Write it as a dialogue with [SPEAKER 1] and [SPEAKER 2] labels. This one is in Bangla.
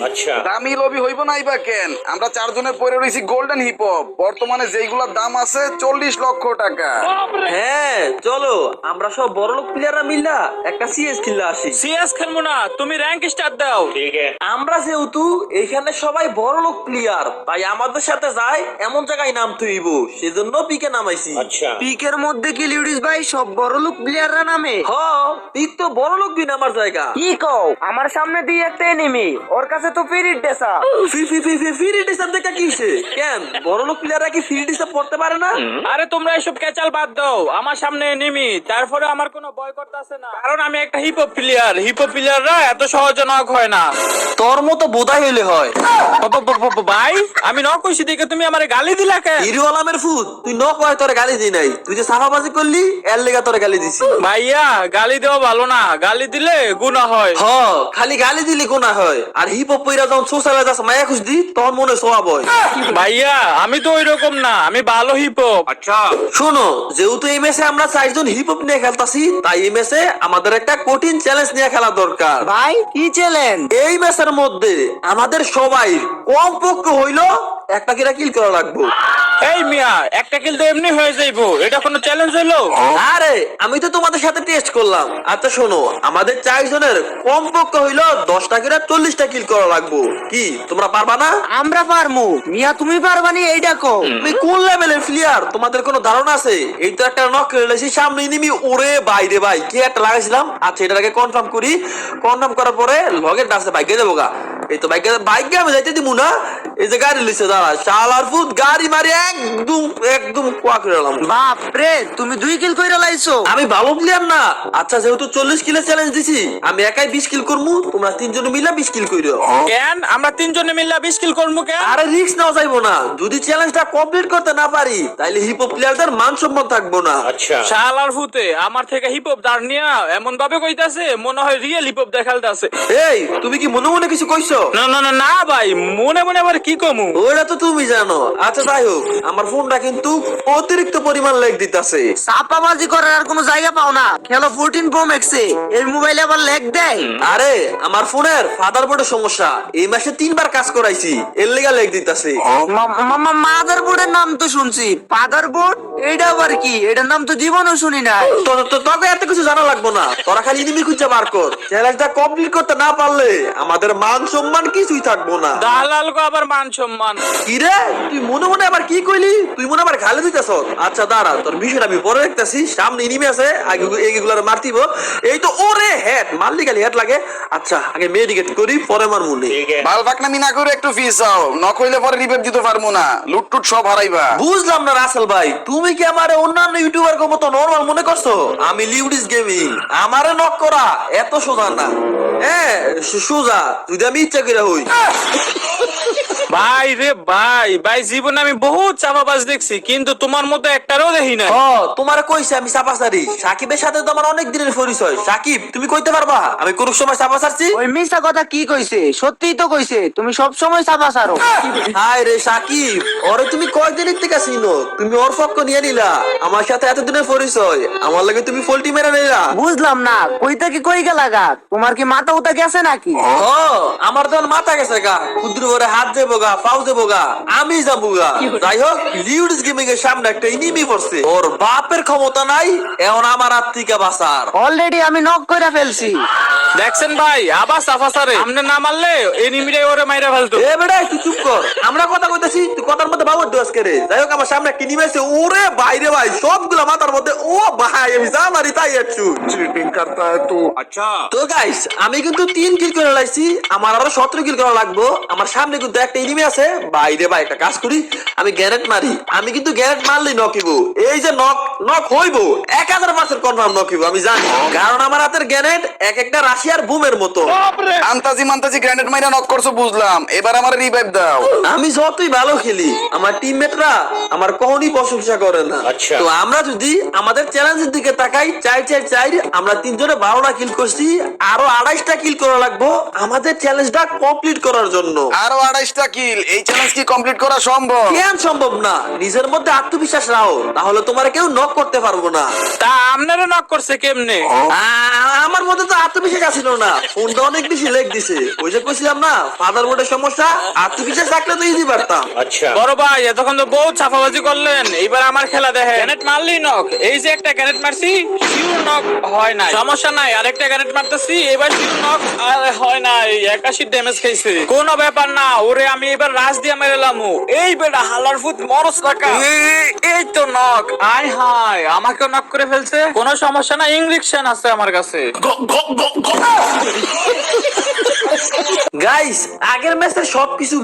[SPEAKER 1] আচ্ছা
[SPEAKER 2] দামি লবি হইব নাই বা কেন, আমরা চারজনের পরে রয়েছি গোল্ডেন হিপ হপ, বর্তমানে যেইগুলোর দাম আছে 40 লক্ষ টাকা।
[SPEAKER 3] হ্যাঁ চলো আমরা সব বড়লোক প্লেয়াররা মিল্লা একটা সিএস খেললে আসি।
[SPEAKER 4] সিএস খেলবো না, তুমি র্যাঙ্ক স্টার দাও।
[SPEAKER 1] ঠিক আছে
[SPEAKER 3] আমরা যেহেতু এইখানে সবাই বড়লোক প্লেয়ার, তাই আমাদের সাথে যায় এমন জায়গায় নামতে হইব, সেজন্য পিকে নামাইছি।
[SPEAKER 1] আচ্ছা
[SPEAKER 5] পিকের মধ্যে কি লিউডিস ভাই সব বড়লোক প্লেয়াররা নামে?
[SPEAKER 3] হ পিক তো বড়লোক বিন আমার জায়গা।
[SPEAKER 5] কি কও, আমার সামনে দিয়ে একটা এনিমি, ওর কাছে তো ফিরিট দেশা।
[SPEAKER 3] ফ্রি ডিসাপ দেখা কিসে? কেন বড়লোক প্লেয়াররা কি ফ্রি ডিসাপ পড়তে পারে না?
[SPEAKER 4] আরে তোমরা এসব ক্যাচাল বাদ দাও, আমার সামনে নেমি, তারপরে আমার কোনো ভয় করতেছে না, কারণ আমি একটা hip hop player. Hip hop প্লেয়াররা এত সহজে নক হয় না।
[SPEAKER 3] তোর মতো বোধাই হইলে হয়।
[SPEAKER 4] ভাই আমি নক কইছি দেখে তুমি আমারে গালি দিলা কেন?
[SPEAKER 3] হিরো আলমের ফুট তুই ন কয় তোরে গালি দি নাই, তুই যে সাফাবাজি করলি এর লেগা তোরে গালি দিছি।
[SPEAKER 4] ভাইয়া গালি দেওয়া ভালো না, গালি দিলে গুনাহ হয়।
[SPEAKER 3] হ খালি গালি দিলি কোনা হয়, আর হিপ হপ পইরা যখন সোশ্যাল যাস মায়া খুশ দি তখন মনে সোয়াব হয়।
[SPEAKER 4] ভাইয়া আমি তো ওইরকম না, আমি ভালো হিপ হপ।
[SPEAKER 1] আচ্ছা
[SPEAKER 3] শোনো যেহেতু এই ম্যাচে আমরা চারজন হিপ হপ নিয়ে খেলতাছি, তাই এই ম্যাচে আমাদের একটা কঠিন চ্যালেঞ্জ নিয়ে খেলা দরকার।
[SPEAKER 5] ভাই কি চ্যালেঞ্জ?
[SPEAKER 3] এই ম্যাচের মধ্যে আমাদের সবাই কমপক্ষে হইলো একটা কিরা কিল করা লাগবে।
[SPEAKER 4] এই মিয়া একটা কিল তো এমনি হয়ে যাইবো, এটা কোনো চ্যালেঞ্জ হইলো?
[SPEAKER 3] আরে আমি তো তোমাদের সাথে টেস্ট করলাম। আচ্ছা শোনো আমাদের চারজনের কমপক্ষে হইলো 10টা কিরা 40টা কিল করা লাগবে। কি তোমরা পারবা না?
[SPEAKER 5] আমরা পারমু। মিয়া তুমি পারবানি এইটা কও।
[SPEAKER 3] তুমি কোন লেভেলের প্লেয়ার তোমাদের কোনো ধারণা আছে? এই তো একটা নক করে লাইছি, সামনে নিমি ওরে বাইরে ভাই কি একটা লাগাইছিলাম। আচ্ছা এটার আগে কনফার্ম করি, কনফার্ম করার পরে লগের ডাসে বাইকে দেবো গা। এই তো বাইকে আমি যাইতে দিব না, এই যে গাড়ি লিখছে দাঁড়া শালার ফুট গাড়ি মারি একদম একদম কোয়া করে এলাম।
[SPEAKER 5] বাপ রে, তুমি 2 কিল কইরা লাইছো।
[SPEAKER 3] আমি ভালো প্লেয়ার না। আচ্ছা যেহেতু 40 কিলের চ্যালেঞ্জ দিছি, আমি একাই 20 কিল করবো, তোমরা তিনজনে মিলা 20 কিল কইরো।
[SPEAKER 4] কেন আমরা তিনজনে মিললে 20 কিল করবো কেন?
[SPEAKER 3] আরে রিস্ক নাও যাইবো না, যদি চ্যালেঞ্জটা কমপ্লিট করতে না পারি তাইলে হিপ হপ প্লেয়ারদের মান সম্মান থাকবো না।
[SPEAKER 1] আচ্ছা
[SPEAKER 4] শালার ফুতে আমার থেকে হিপ হপ দাঁড়িয়া এমন ভাবে কইতাছে মনে হয় রিয়েল হিপ হপ দেখালতাছে।
[SPEAKER 3] এই তুমি কি মনে মনে কিছু কইছো?
[SPEAKER 4] না না না না ভাই, মনে মনে আবার কি কমু?
[SPEAKER 3] ওটা তো তুমি জানো। আচ্ছা যাই হোক, আমার ফোনটা কিন্তু অতিরিক্ত পরিমাণ লেগ দিতেছে।
[SPEAKER 5] সাপাবাজি করার আর কোনো জায়গা পাও না, খেলো 14 প্রো ম্যাক্সে। এই মোবাইলে আবার ল্যাগ দেয়।
[SPEAKER 3] আরে আমার ফোনের ফাদারবোর্ডের সমস্যা, এই মাসে 3বার কাজ করাইছি, এর লেগা লেগ দিতেছে।
[SPEAKER 5] মাদারবোর্ডের নাম তো শুনছি, ফাদারবোর্ড এইটা আবার কি? এটার নাম তো জীবনেও শুনি নাই।
[SPEAKER 3] তোকে এত কিছু জানা লাগবো না, তোরা খালি ইনিমি খুঁজে বার কর। চ্যালেঞ্জটা কমপ্লিট করতে না পারলে আমাদের মান সম্মান কিছুই থাকবো না।
[SPEAKER 4] দালাল গো আবার মান সম্মান।
[SPEAKER 3] কি রে তুই মনে মনে আবার কি কইলি? তুই মনে আবার গালি দিতেছ? আচ্ছা দাঁড়া তোর বিষয়টা আমি পরে দেখতেছি, সামনে ইনিমি আছে, আগে এগুলার মারতিব। এই তো ওরে হেড মারলি গালি হেড লাগে। আচ্ছা আগে মেডিকেট করি পরে মার মুনে।
[SPEAKER 1] ঠিক আছে
[SPEAKER 2] বাল বাকনামি না করে একটু ফিস চাও, নক হইলে পরে রিভাইভ দিতে পারবো না, লুট টুট সব হারাইবা।
[SPEAKER 3] বুঝলাম না রাসেল ভাই, তুমি কি আমার অন্যান্য ইউটিউবার কো মতো নরমাল মনে করছো? আমি লিউডিস গেমিং, আমারে নক করা এত সোজা না। হ্যাঁ সোজা যদি আমি ইচ্ছা করে হই।
[SPEAKER 4] ভাই রে ভাই, ভাই জীবনে আমি বহুত চাপাবাজ দেখছি, কিন্তু তোমার মতো একটারও দেখি না।
[SPEAKER 3] ও তোমারে কইছে আমি চাপাসারি। সাকিবের সাথে তো আমার অনেক দিনের পরিচয়। সাকিব তুমি কইতে পারবা আমি কোন সময় চাপা সারছি?
[SPEAKER 5] ওই মিছা কথা কি কইছে? সত্যিই তো কইছে তুমি সব সময় চাপা সারো।
[SPEAKER 3] হাই রে সাকিব, ওরে তুমি কয়দিনের থেকে চিনো? তুমি ওর পক্ষ নিয়ে নিলা, আমার সাথে এতদিনের পরিচয়, আমার লাগে তুমি ফল্টি মেরে নিলা।
[SPEAKER 5] বুঝলাম না, কইতে কি কই গেলা গা? তোমার কি মাথা উতা গেছে নাকি?
[SPEAKER 3] ও আমার তখন মাথা গেছে গা, ক্ষুদ্র করে হাত দেবো গা, পাও দেবো গা, আমি যাবো গা। যাই হোক লিউডিস গেমিং এর সামনে একটা ইনিমি পড়ছে, ওর বাপের ক্ষমতা নাই এখন আমার হাত থেকে বাঁচার।
[SPEAKER 5] অলরেডি আমি নক কইরা ফেলছি।
[SPEAKER 4] দেখছেন ভাই আবার সাফাসারে সামনে না মারলে এনিমিটাই ওরে মাইরা ফেলতো।
[SPEAKER 3] এ বেটা তুই চুপ কর, আমরা কথা কইতাছি তুই কথার মধ্যে বাবুর দোষ করে। যাই হোক আমার সামনে একটা ইনিমি আছে, ওরে বাইরে ভাই সবগুলা মাথার মধ্যে। ও ভাই আমি যা মারি তাই একটু
[SPEAKER 2] চিটিং করতা है तू।
[SPEAKER 1] আচ্ছা
[SPEAKER 3] তো গাইস আমি কিন্তু 3 কিল করে লাইছি, আমার আরো 17 কিল করা লাগবে। আমার সামনে কিন্তু একটা এনিমি আছে, বাইরে ভাই একটা কাজ করি আমি গ্যারেট মারি। আমি কিন্তু গ্যারেট মারলেই নকিব, এই যে নক হইব 1000% কনফার্ম নকিব আমি জানি, কারণ আমার হাতের গ্যারেট এক একটা রাশিয়ার বুমের মতো।
[SPEAKER 2] আন্তাজি মান্তাজি গ্রেনেড মাইরা নক করছো বুঝলাম, এবার আমার রিভাইভ দাও।
[SPEAKER 3] আমি যতই ভালো খেলি আমার টিমমেটরা আমার কখনই প্রশংসা করে না।
[SPEAKER 1] আচ্ছা।
[SPEAKER 3] তো আমরা যদি আমাদের চ্যালেঞ্জের দিকে তাকাই, 4-4-4 আমরা তিনজনে 12টা কিল করছি, আরো 28টা কিল করা লাগবো আমাদের চ্যালেঞ্জটা কমপ্লিট করার জন্য।
[SPEAKER 2] আরো 28টা কিল, এই চ্যালেঞ্জ কি কমপ্লিট করা সম্ভব?
[SPEAKER 3] কেন সম্ভব না? নিজের মধ্যে আত্মবিশ্বাস রাখো, তাহলে তোমার কেউ নক করতে পারবো না।
[SPEAKER 4] তা আপনারা নক করছে কেমনে?
[SPEAKER 3] আমার মধ্যে তো আত্মবিশ্বাস আসিল না, ফোনটা অনেক বেশি লেগ দিছে। ওই যে কইছিলাম না ফাদার বোর্ডের সমস্যা, আত্মবিশ্বাস থাকলে তো ইজি পারতাম।
[SPEAKER 4] বড় ভাই এতক্ষণ তো বহুত ছাফাবাজি করলেন, এইবার আমার খেলা দেখে। গ্যানেট মারলি নক, এই যে একটা গ্যানেট মারছি শিওর নক হয় নাই, সমস্যা নাই, আরেকটা গ্যানেট মারতেছি এবার শিওর নক হয় নাই, 81 ড্যামেজ খাইছে। কোনো ব্যাপার না, ওরে আমি এবার রাশ দিয়ে মেরেলাম। এই বেটা হালার ফুট মরস টাকা, এই তো নক। আয় হায়, আমাকেও নক করে ফেলছে। কোনো সমস্যা না, ইঞ্জেকশন আছে আমার কাছে।
[SPEAKER 3] গাইস আগের ম্যাচে সবকিছু